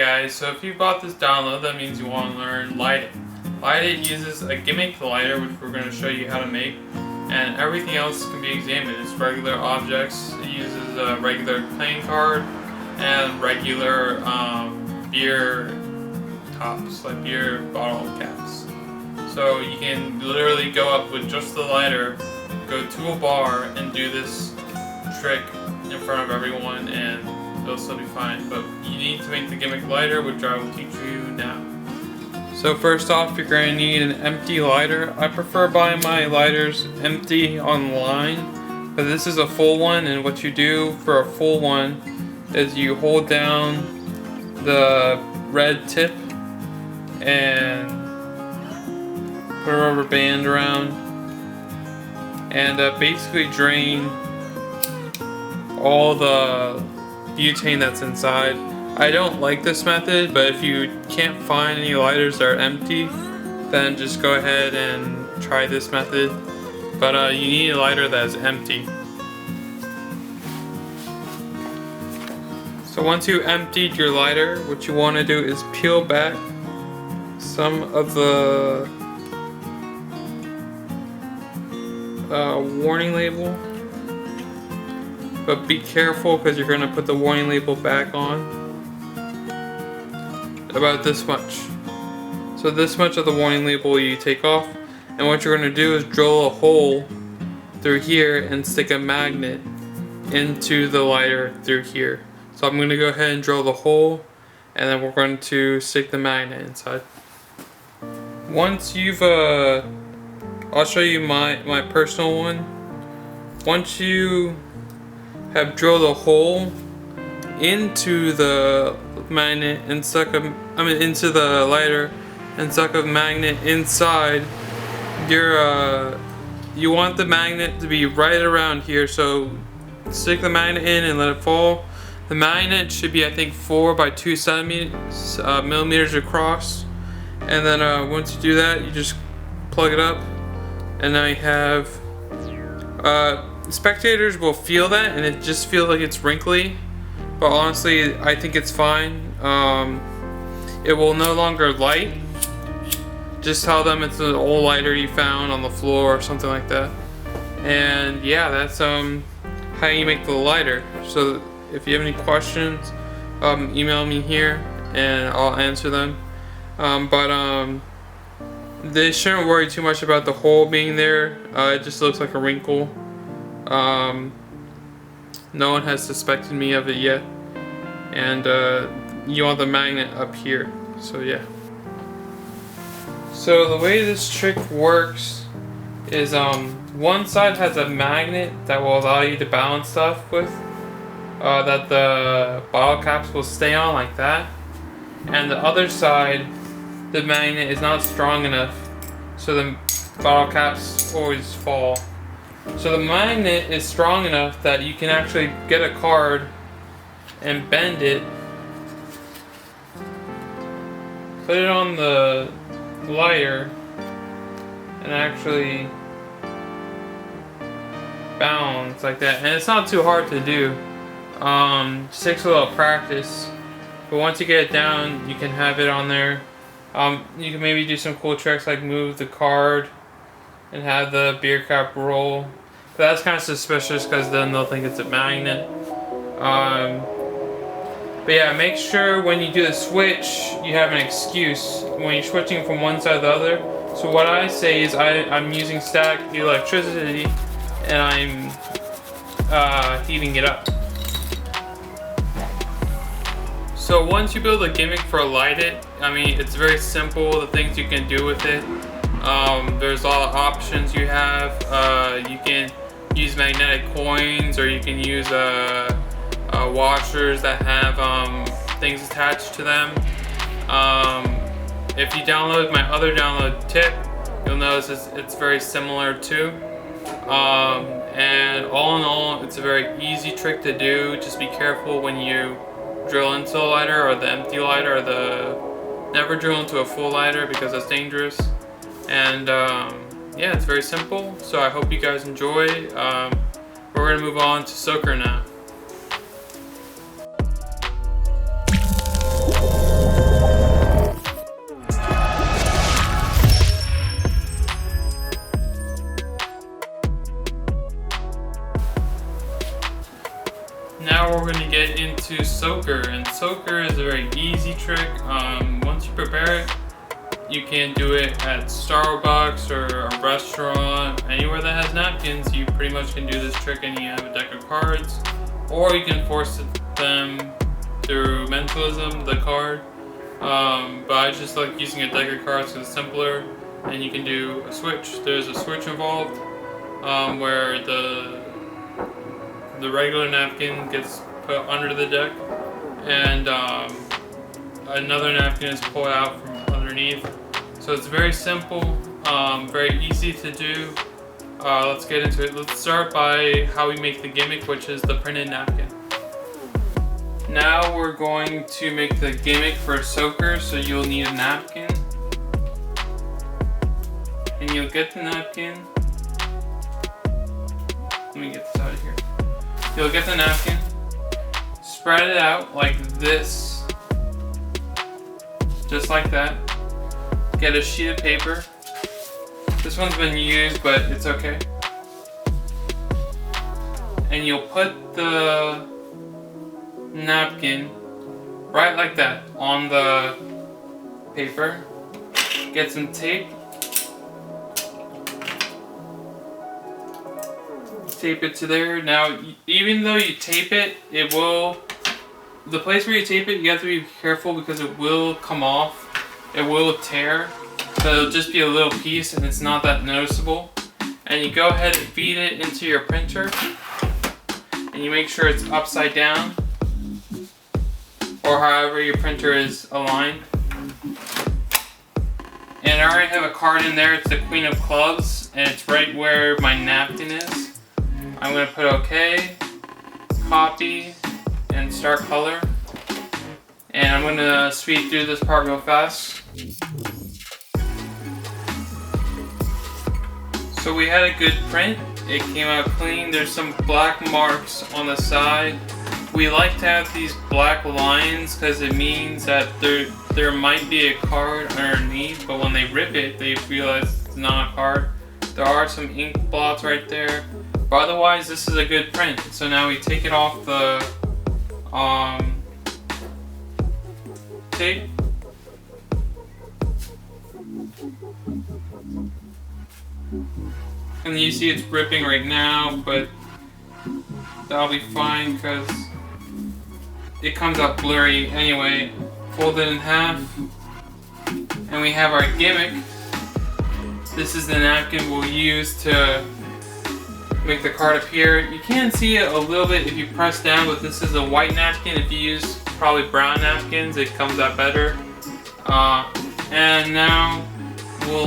guys, so if you bought this download, that means you want to learn Light It. Light It uses a gimmick lighter, which we're going to show you how to make, and everything else can be examined. It's regular objects. It uses a regular playing card and regular beer tops, like beer bottle caps. So you can literally go up with just the lighter, go to a bar and do this trick in front of everyone, and it'll still be fine. But you need to make the gimmick lighter, which I will teach you now. So first off, you're going to need an empty lighter. I prefer buying my lighters empty online, but this is a full one, and what you do for a full one is you hold down the red tip and put a rubber band around and basically drain all the butane that's inside. I don't like this method, but if you can't find any lighters that are empty, then just go ahead and try this method. But you need a lighter that is empty. So once you emptied your lighter, what you want to do is peel back some of the warning label, but be careful because you're going to put the warning label back on. About this much. So this much of the warning label you take off, and what you're going to do is drill a hole through here and stick a magnet into the lighter through here. So I'm going to go ahead and drill the hole, and then we're going to stick the magnet inside. Once you've I'll show you my personal one. Once you have drilled a hole into the magnet and into the lighter and stuck a magnet inside, you want the magnet to be right around here. So stick the magnet in and let it fall. The magnet should be, I think, 4 by 2 millimeters across. And then once you do that, you just plug it up, and now you have spectators will feel that, and it just feels like it's wrinkly, but honestly I think it's fine. It will no longer light. Just tell them it's an old lighter you found on the floor or something like that. And yeah, that's how you make the lighter. So if you have any questions, email me here and I'll answer them. They shouldn't worry too much about the hole being there. It just looks like a wrinkle. No one has suspected me of it yet. And you want the magnet up here. So yeah. So the way this trick works is one side has a magnet that will allow you to balance stuff with, that the bottle caps will stay on like that, and the other side, the magnet is not strong enough, so the bottle caps always fall. So the magnet is strong enough that you can actually get a card and bend it, put it on the lighter, and actually balance like that. And it's not too hard to do. Just takes a little practice, but once you get it down, you can have it on there. You can maybe do some cool tricks like move the card and have the beer cap roll, but that's kind of suspicious because then they'll think it's a magnet. But yeah, make sure when you do the switch you have an excuse when you're switching from one side to the other. So what I say is I'm using static electricity and I'm heating it up. So once you build a gimmick for Light It, I mean, it's very simple, the things you can do with it. There's a lot of options you have. You can use magnetic coins, or you can use washers that have things attached to them. If you download my other download tip, you'll notice it's very similar too. And all in all, it's a very easy trick to do. Just be careful when you drill into the lighter or the empty lighter, or never drill into a full lighter because that's dangerous. And yeah, it's very simple. So I hope you guys enjoy. We're gonna move on to Soaker now. Now we're going to get into Soaker, and Soaker is a very easy trick. Once you prepare it, you can do it at Starbucks or a restaurant, anywhere that has napkins. You pretty much can do this trick and you have a deck of cards, or you can force them through mentalism, the card. But I just like using a deck of cards because it's simpler, and you can do a switch. There's a switch involved where the regular napkin gets put under the deck, and another napkin is pulled out from underneath. So it's very simple, very easy to do. Let's get into it. Let's start by how we make the gimmick, which is the printed napkin. Now we're going to make the gimmick for Soaker, so you'll need a napkin. And you'll get the napkin. Let me get this out of here. You'll get the napkin, spread it out like this, just like that. Get a sheet of paper. This one's been used, but it's okay. And you'll put the napkin right like that on the paper. Get some tape. Tape it to there. Now, even though you tape it, it will, the place where you tape it, you have to be careful because it will come off. It will tear. So it'll just be a little piece and it's not that noticeable. And you go ahead and feed it into your printer. And you make sure it's upside down, or however your printer is aligned. And I already have a card in there. It's the Queen of Clubs, and it's right where my napkin is. I'm going to put OK, copy, and start color. And I'm going to speed through this part real fast. So we had a good print. It came out clean. There's some black marks on the side. We like to have these black lines because it means that there might be a card underneath, but when they rip it, they realize it's not a card. There are some ink blots right there. But otherwise, this is a good print. So now we take it off the tape. And you see it's ripping right now, but that'll be fine because it comes out blurry anyway. Fold it in half. And we have our gimmick. This is the napkin we'll use to make the card appear. You can see it a little bit if you press down, but this is a white napkin. If you use probably brown napkins, it comes out better. And now we'll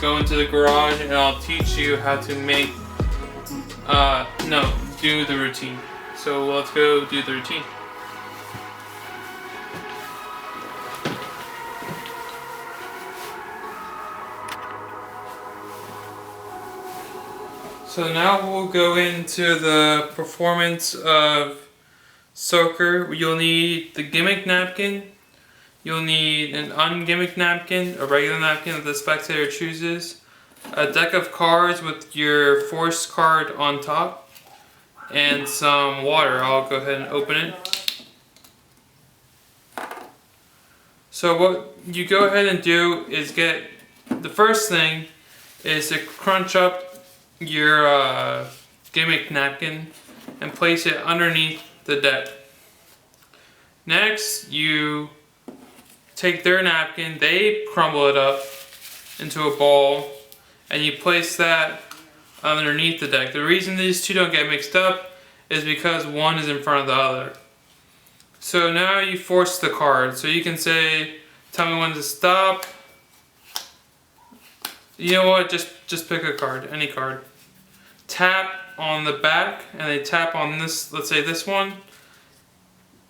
go into the garage and I'll teach you how to make, do the routine. So let's go do the routine. So now we'll go into the performance of Soaker. You'll need the gimmick napkin. You'll need an ungimmick napkin, a regular napkin that the spectator chooses, a deck of cards with your force card on top, and some water. I'll go ahead and open it. So what you go ahead and do is the first thing is to crunch up your gimmick napkin and place it underneath the deck. Next, you take their napkin, they crumble it up into a ball, and you place that underneath the deck. The reason these two don't get mixed up is because one is in front of the other. So now you force the card. So you can say, tell me when to stop. You know what, just pick a card, any card. Tap on the back, and they tap on this, let's say this one,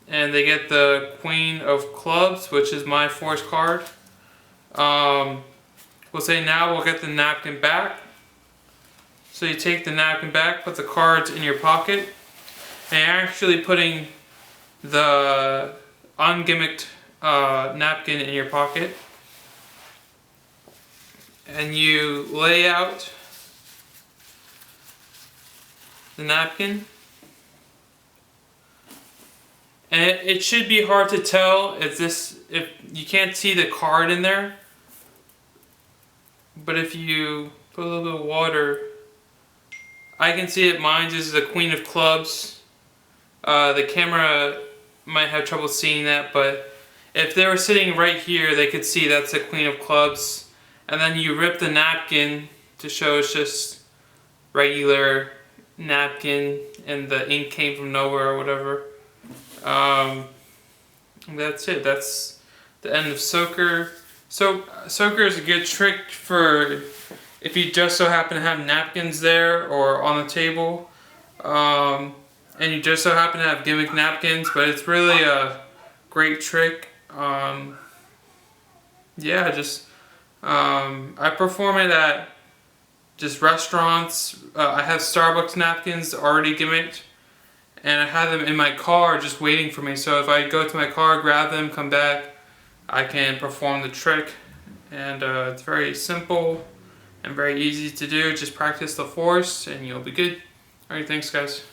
and they get the Queen of Clubs, which is my force card. We'll say now we'll get the napkin back. So you take the napkin back, put the cards in your pocket, and you're actually putting the ungimmicked napkin in your pocket. And you lay out the napkin And it should be hard to tell if you can't see the card in there. But if you put a little bit of water, I can see it. Mine is the Queen of Clubs. The camera might have trouble seeing that, but if they were sitting right here, they could see that's the Queen of Clubs. And then you rip the napkin to show it's just regular napkin and the ink came from nowhere or whatever. That's it. That's the end of Soaker. So Soaker is a good trick for if you just so happen to have napkins there or on the table, and you just so happen to have gimmick napkins, but it's really a great trick. Yeah, just I perform it at just restaurants. I have Starbucks napkins already gimmicked, and I have them in my car just waiting for me. So if I go to my car, grab them, come back, I can perform the trick. And it's very simple and very easy to do. Just practice the force and you'll be good. Alright, thanks guys.